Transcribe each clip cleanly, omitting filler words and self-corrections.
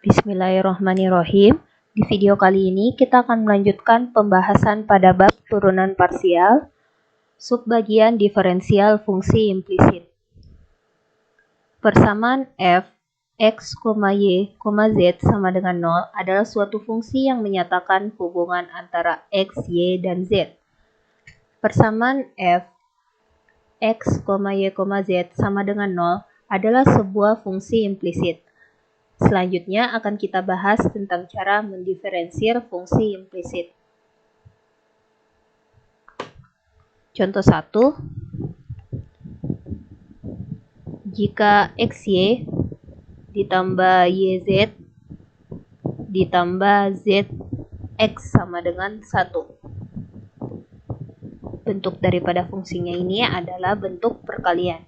Bismillahirrahmanirrahim. Di video kali ini kita akan melanjutkan pembahasan pada bab turunan parsial, subbagian diferensial fungsi implisit. Persamaan f, x, y, z sama dengan 0 adalah suatu fungsi yang menyatakan hubungan antara x, y, dan z. Persamaan f, x, y, z sama dengan 0 adalah sebuah fungsi implisit. Selanjutnya akan kita bahas tentang cara mendiferensiir fungsi implisit. Contoh 1. Jika xy ditambah yz ditambah zx sama dengan 1. Bentuk daripada fungsinya ini adalah bentuk perkalian.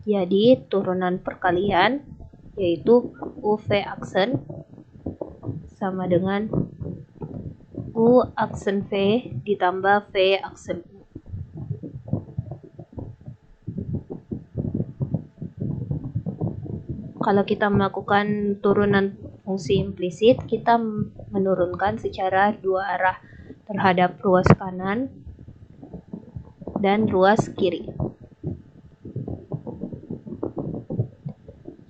Jadi turunan perkalian yaitu uv aksen sama dengan u aksen v ditambah v aksen u. Kalau kita melakukan turunan fungsi implisit, kita menurunkan secara dua arah terhadap ruas kanan dan ruas kiri.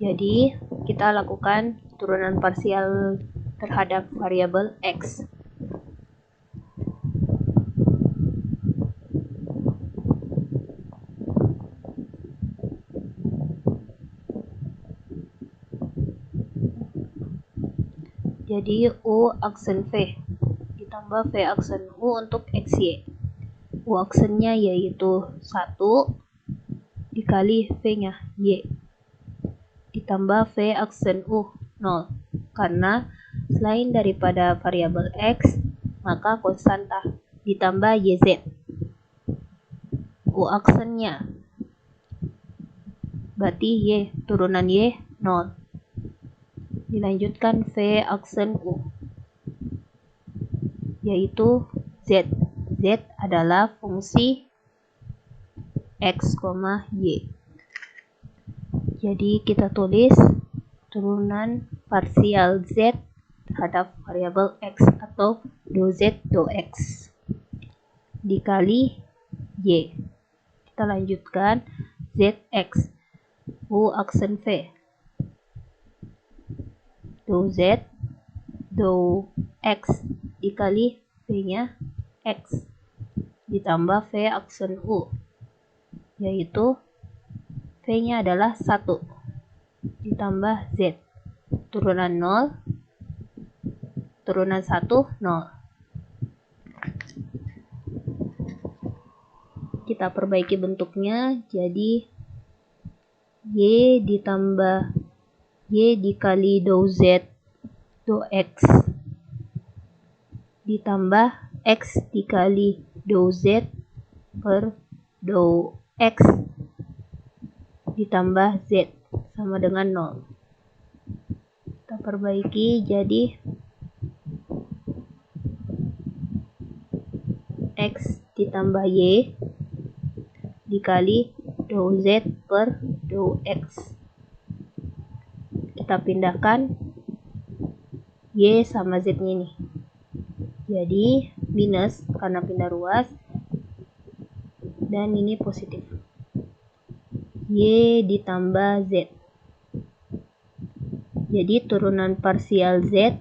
Jadi, kita lakukan turunan parsial terhadap variabel x. Jadi u aksen v ditambah v aksen u untuk xy. U aksennya yaitu 1 dikali v-nya y ditambah v aksen u 0. Karena selain daripada variabel x, maka konstanta ditambah yz. U aksennya berarti y, turunan y 0. Dilanjutkan v aksen u yaitu z. Z adalah fungsi x, y. Jadi kita tulis turunan parsial z terhadap variabel x atau dou-z dou-x dikali y. Kita lanjutkan zx, u aksen v, dou-z dou-x dikali v-nya x ditambah v aksen u yaitu v-nya adalah 1 ditambah z, turunan 0 turunan 1 0. Kita perbaiki bentuknya jadi y ditambah y dikali dou-z dou-x ditambah x dikali dou-z per dou-x ditambah z sama dengan 0. Kita perbaiki jadi x ditambah y dikali dou-z per dou-x. Kita pindahkan y sama z-nya ini. Jadi minus karena pindah ruas dan ini positif. Y ditambah z. Jadi turunan parsial z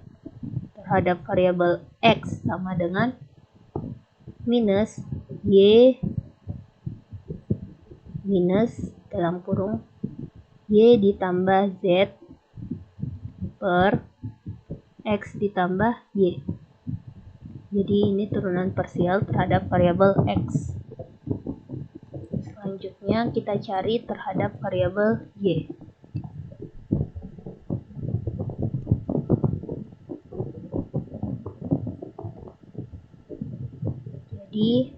terhadap variabel x sama dengan minus y minus dalam kurung y ditambah z per x ditambah y. Jadi ini turunan parsial terhadap variabel x. Selanjutnya kita cari terhadap variabel y. Jadi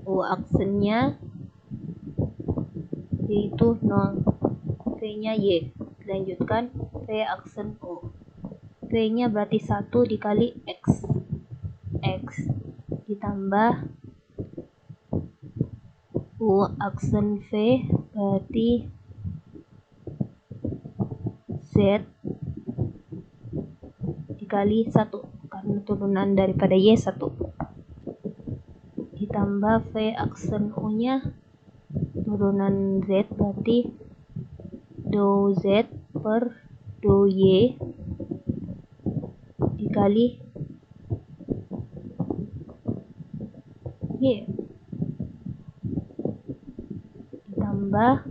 u aksennya yaitu 0, v-nya y. Dilanjutkan v aksen u. V-nya berarti 1 dikali x. X ditambah u aksen v berarti z dikali 1 karena turunan daripada Y 1 ditambah V aksen U nya turunan Z berarti dou Z per dou Y dikali Y ditambah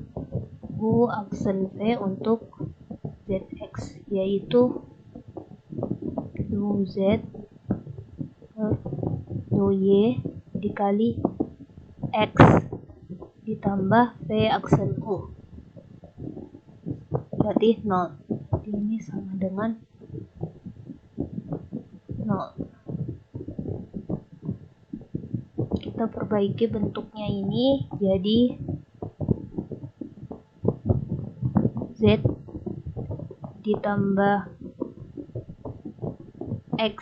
U aksen V untuk ZX yaitu dou Z per dou Y dikali X ditambah V aksen U berarti 0. Jadi ini sama dengan 0. Kita perbaiki bentuknya ini jadi Z ditambah X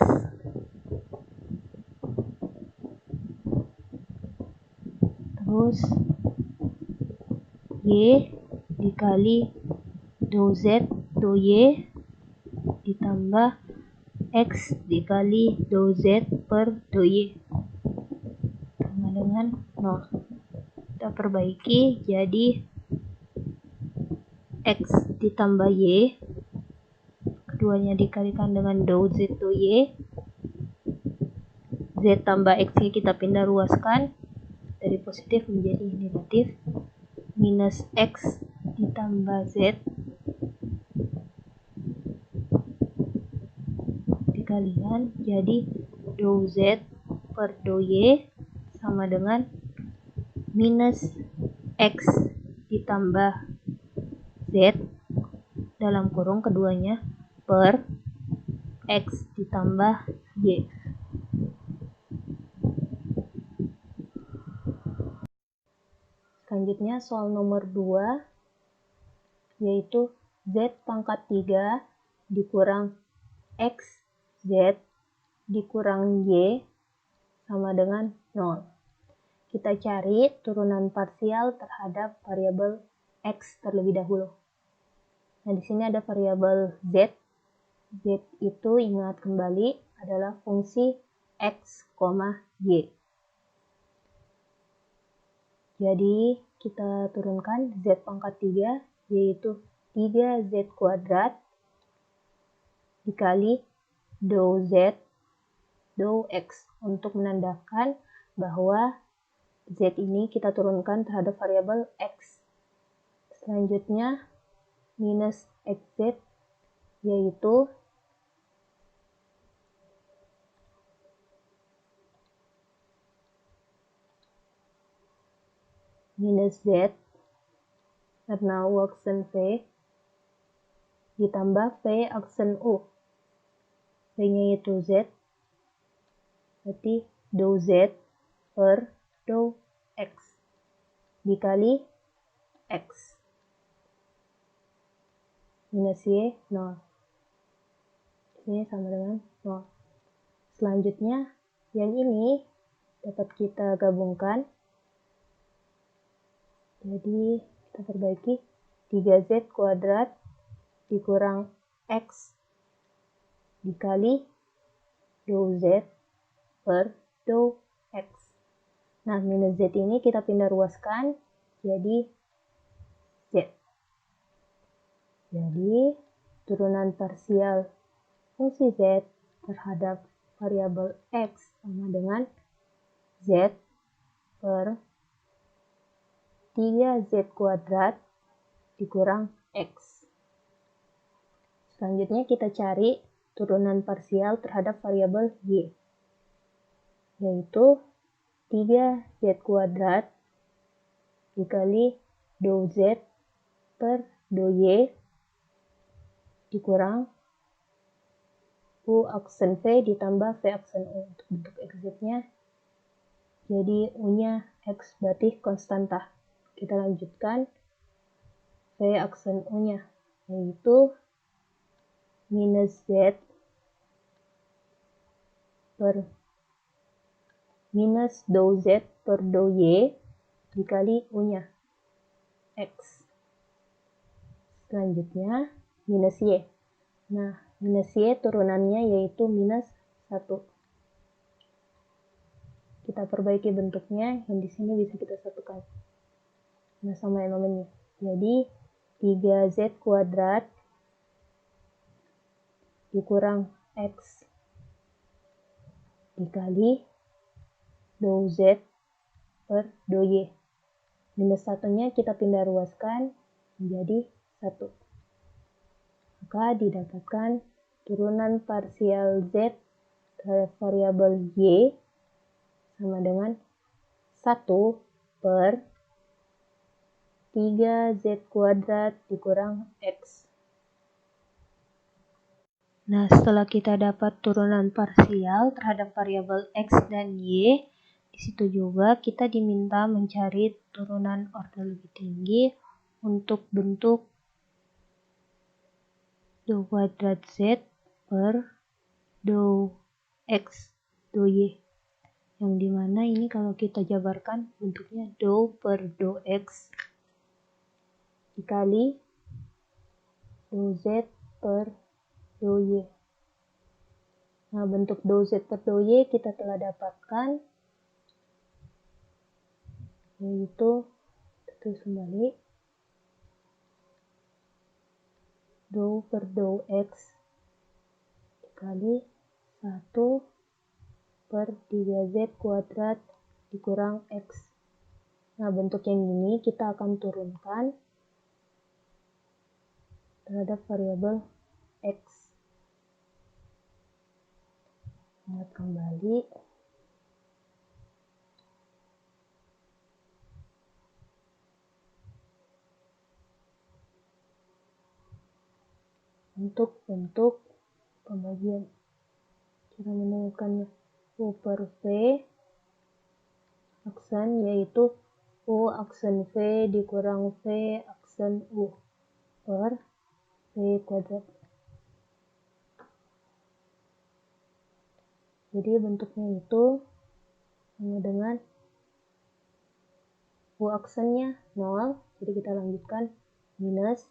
terus Y dikali dou Z dou Y ditambah X dikali dou Z per dou Y sama dengan 0. Kita perbaiki jadi X ditambah Y, keduanya dikalikan dengan dou Z dou Y, Z tambah X nya kita pindah ruaskan dari positif menjadi negatif, minus X ditambah Z dikalikan jadi dou Z per dou Y sama dengan minus X ditambah Z dalam kurung keduanya per X ditambah Y. Selanjutnya soal nomor 2 yaitu Z pangkat 3 dikurang X Z dikurang Y sama dengan 0. Kita cari turunan parsial terhadap variabel X terlebih dahulu. Nah, di sini ada variabel Z. Z itu ingat kembali adalah fungsi X, Y. Jadi, kita turunkan Z pangkat 3, yaitu 3Z kuadrat dikali dou Z, dou X. Untuk menandakan bahwa Z ini kita turunkan terhadap variabel X. Selanjutnya, minus XZ yaitu minus Z karena U aksen V ditambah V aksen U. V-nya yaitu Z, berarti dou Z per dou X dikali X. Minus Y, 0. Ini sama dengan 0. Selanjutnya, yang ini dapat kita gabungkan. Jadi, kita perbaiki 3Z kuadrat dikurang X dikali dou Z per dou X. Nah, minus Z ini kita pindah ruaskan jadi Z. Jadi, turunan parsial fungsi Z terhadap variabel X sama dengan Z per 3Z kuadrat dikurang X. Selanjutnya kita cari turunan parsial terhadap variabel Y, yaitu 3Z kuadrat dikali dou Z per dou Y dikurang U aksen V ditambah V aksen U. Untuk bentuk XZ-nya, jadi U-nya X berarti konstanta. Kita lanjutkan V aksen U-nya, yaitu minus Z per minus dou Z per dou Y dikali U-nya X. Selanjutnya, minus Y. Nah, Minus Y turunannya yaitu minus 1. Kita perbaiki bentuknya, yang di sini bisa kita satukan. Nah, sama elemennya. Jadi 3Z kuadrat dikurang X dikali dou Z per dou Y. Minus satunya kita pindah ruaskan menjadi 1. Maka didapatkan turunan parsial Z terhadap variabel Y sama dengan 1 per 3Z kuadrat dikurang X. Nah, setelah kita dapat turunan parsial terhadap variabel X dan Y, di situ juga kita diminta mencari turunan order lebih tinggi untuk bentuk dou kuadrat Z per dou X, dou Y. Yang dimana ini kalau kita jabarkan bentuknya dou per dou X dikali dou Z per dou Y. Nah, bentuk dou Z per dou Y kita telah dapatkan, yaitu tulis kembali dou per dou X dikali 1 per 3Z kuadrat dikurang X. Nah, bentuk yang ini kita akan turunkan terhadap variabel X. Ingat kembali. Untuk bentuk pembagian, cara menemukannya U per V aksen yaitu U aksen V dikurang V aksen U per V kuadrat. Jadi bentuknya itu sama dengan U aksennya 0, jadi kita lanjutkan minus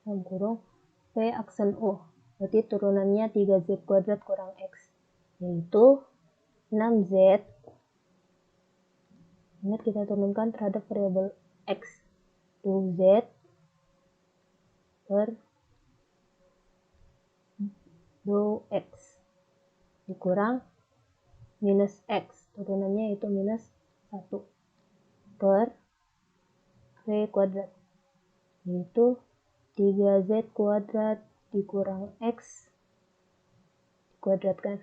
dalam kurung V aksen U, berarti turunannya 3Z kuadrat kurang X, yaitu 6Z. Ingat kita turunkan terhadap variabel X, dou Z per dou X dikurang minus X, turunannya itu minus 1 per V kuadrat, yaitu 3Z kuadrat dikurang X dikuadratkan.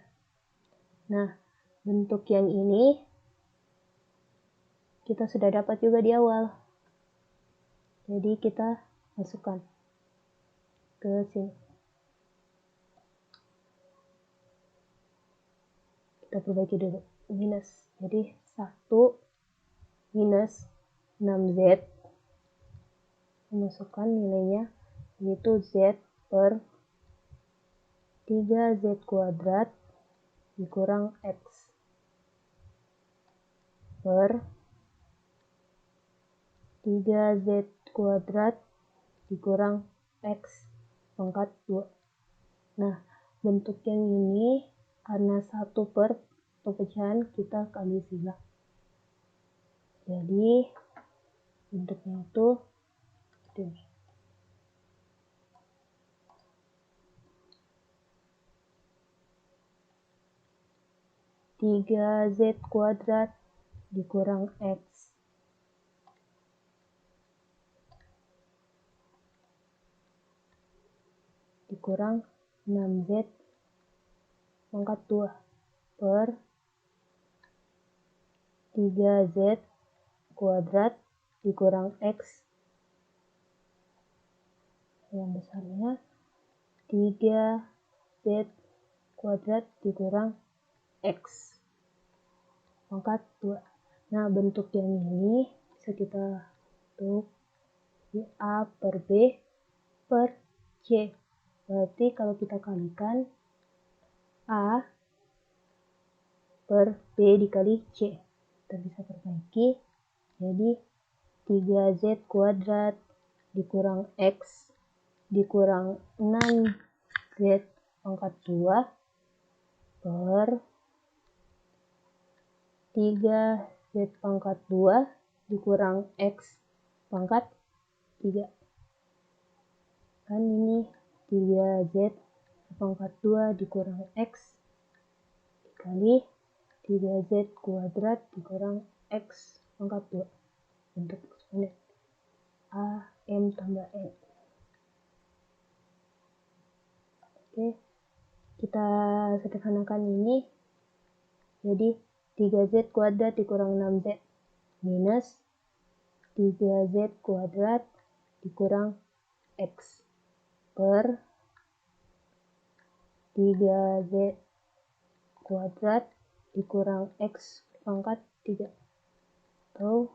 Nah, bentuk yang ini kita sudah dapat juga di awal. Jadi kita masukkan ke sini. Kita perbaiki dulu. Minus. Jadi 1 minus 6Z. Masukkan nilainya, yaitu Z per 3Z kuadrat dikurang X per 3Z kuadrat dikurang X pangkat 2. Nah, bentuk yang ini karena 1 per pecahan kita kali sila. Jadi bentuknya itu seperti ini. Tiga Z kuadrat dikurang X dikurang 6Z pangkat 2 per 3Z kuadrat dikurang X yang besarnya 3Z kuadrat dikurang X pangkat 2. Nah, bentuk yang ini bisa kita bentuk A per B per C. Berarti kalau kita kalikan A per B dikali C, kita bisa perbaiki. Jadi 3Z kuadrat dikurang X dikurang 6Z pangkat 2 per 3Z pangkat 2 dikurang X pangkat 3. Kan ini 3Z pangkat 2 dikurang X dikali 3Z kuadrat dikurang X pangkat 2. Bentuk eksponen A M tambah N. Oke, kita sederhanakan ini. Jadi 3Z kuadrat dikurang 6Z minus 3Z kuadrat dikurang X per 3Z kuadrat dikurang X pangkat 3. Atau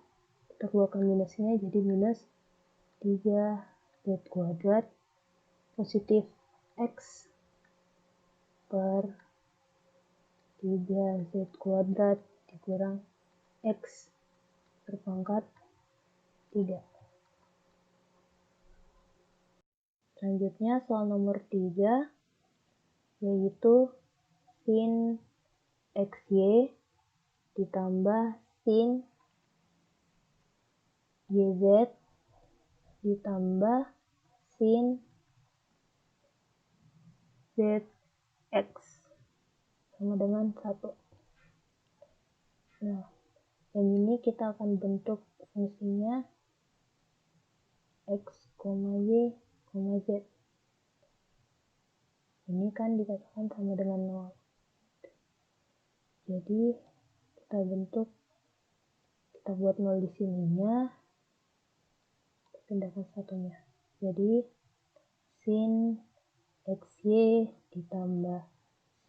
kita keluarkan minusnya jadi minus 3Z kuadrat positif X per 3Z kuadrat dikurang X per pangkat 3. Selanjutnya soal nomor 3 yaitu sin XY ditambah sin YZ ditambah sin ZX sama dengan 1. Nah, yang ini kita akan bentuk fungsinya X, Y, Z. Ini kan dikatakan sama dengan 0. Jadi kita buat 0 di sininya, pindahkan satunya. Jadi sin XY ditambah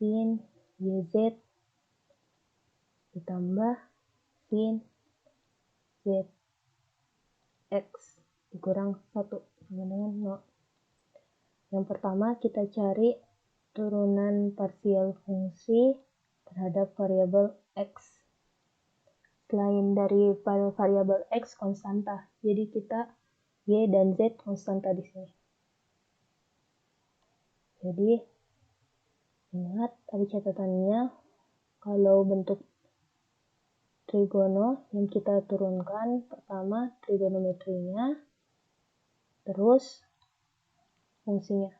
sin YZ ditambah sin ZX dikurang 1 sama dengan 0. Yang pertama kita cari turunan parsial fungsi terhadap variabel X. Selain dari variabel X konstanta, jadi kita Y dan Z konstanta di sini. Jadi ingat tadi catatannya, kalau bentuk trigono yang kita turunkan pertama trigonometrinya, terus fungsinya.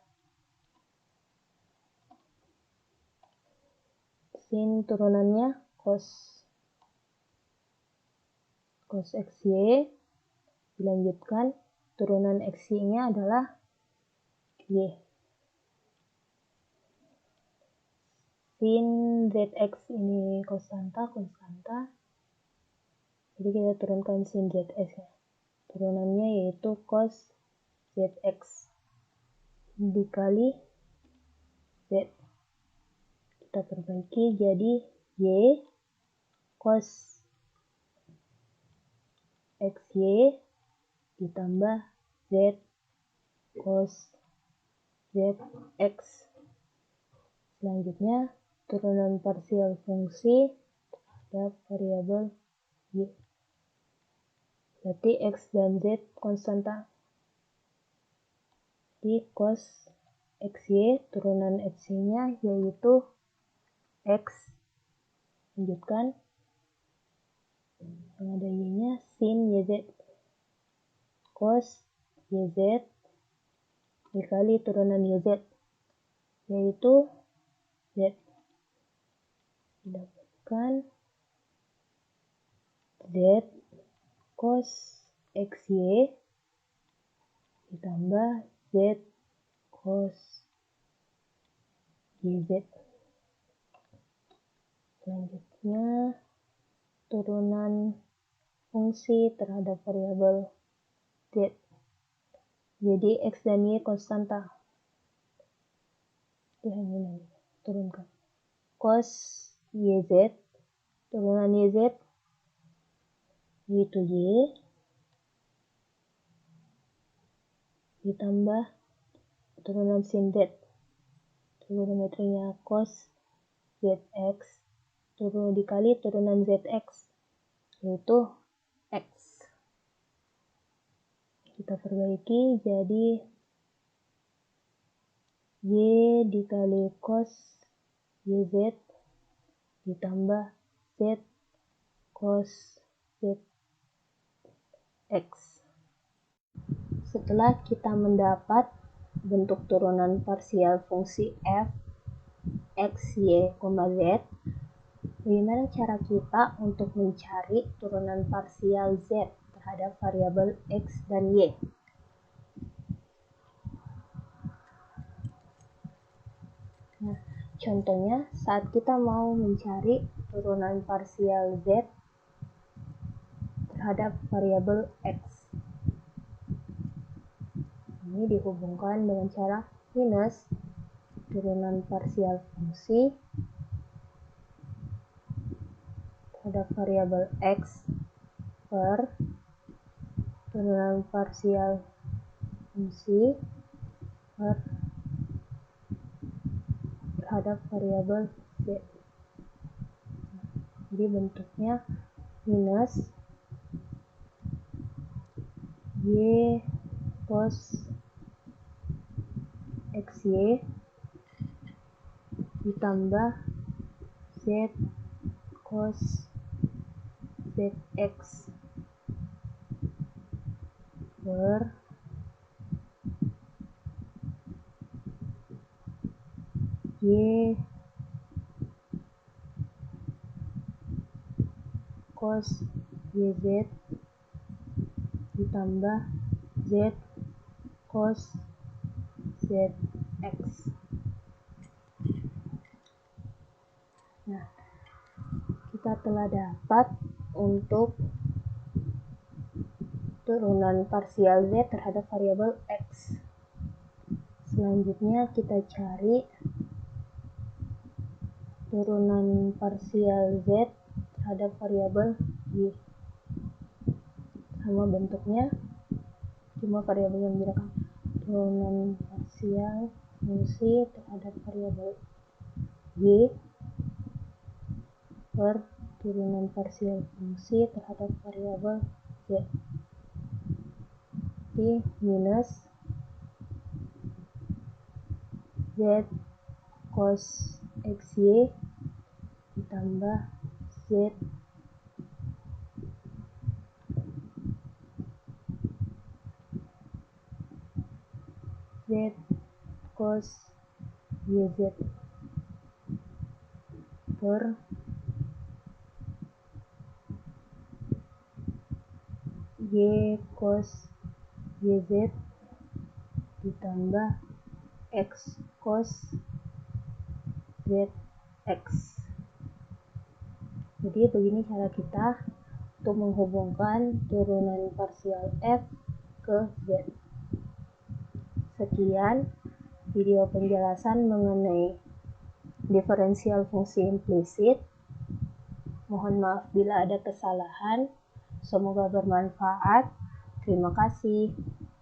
Sin turunannya cos XY, dilanjutkan turunan XY-nya adalah Y. Sin ZX ini konstanta, jadi kita turunkan sin ZX-nya. Turunannya yaitu cos ZX dikali Z. Kita perbaiki jadi Y cos XY ditambah Z cos ZX. Selanjutnya turunan parsial fungsi terhadap variabel Y. Berarti X dan Z konstanta. Di cos XY, turunan XY-nya yaitu X. Lanjutkan. Yang ada Y-nya sin YZ. Cos YZ dikali turunan YZ, yaitu Z. Didapatkan Z cos XY ditambah Z cos YZ. Selanjutnya turunan fungsi terhadap variabel Z. Jadi X dan Y konstanta. Ini turunkan. Cos YZ, turunan YZ yaitu Y ditambah turunan sin Z. Trigonometrinya cos ZX dikali turunan ZX yaitu X. Kita perbaiki jadi Y dikali cos YZ ditambah Z cos ZX. Setelah kita mendapat bentuk turunan parsial fungsi f x, y, Z, bagaimana cara kita untuk mencari turunan parsial z terhadap variabel x dan y? Nah, contohnya saat kita mau mencari turunan parsial z terhadap variabel x, ini dihubungkan dengan cara minus turunan parsial fungsi terhadap variabel x per turunan parsial fungsi terhadap variabel z. Jadi bentuknya minus y cos xy ditambah z cos zx per y cos yz ditambah z cos zx. Nah, kita telah dapat untuk turunan parsial z terhadap variabel x. Selanjutnya kita cari turunan parsial z terhadap variabel y. Sama bentuknya, cuma variabel yang membedakan. Turunan parsial fungsi terhadap variabel y per turunan parsial fungsi terhadap variabel z. Jadi minus z cos xy ditambah z cos yz per y cos yz ditambah x cos zx. Jadi begini cara kita untuk menghubungkan turunan parsial f ke z. Sekian video penjelasan mengenai diferensial fungsi implisit. Mohon maaf bila ada kesalahan. Semoga bermanfaat. Terima kasih.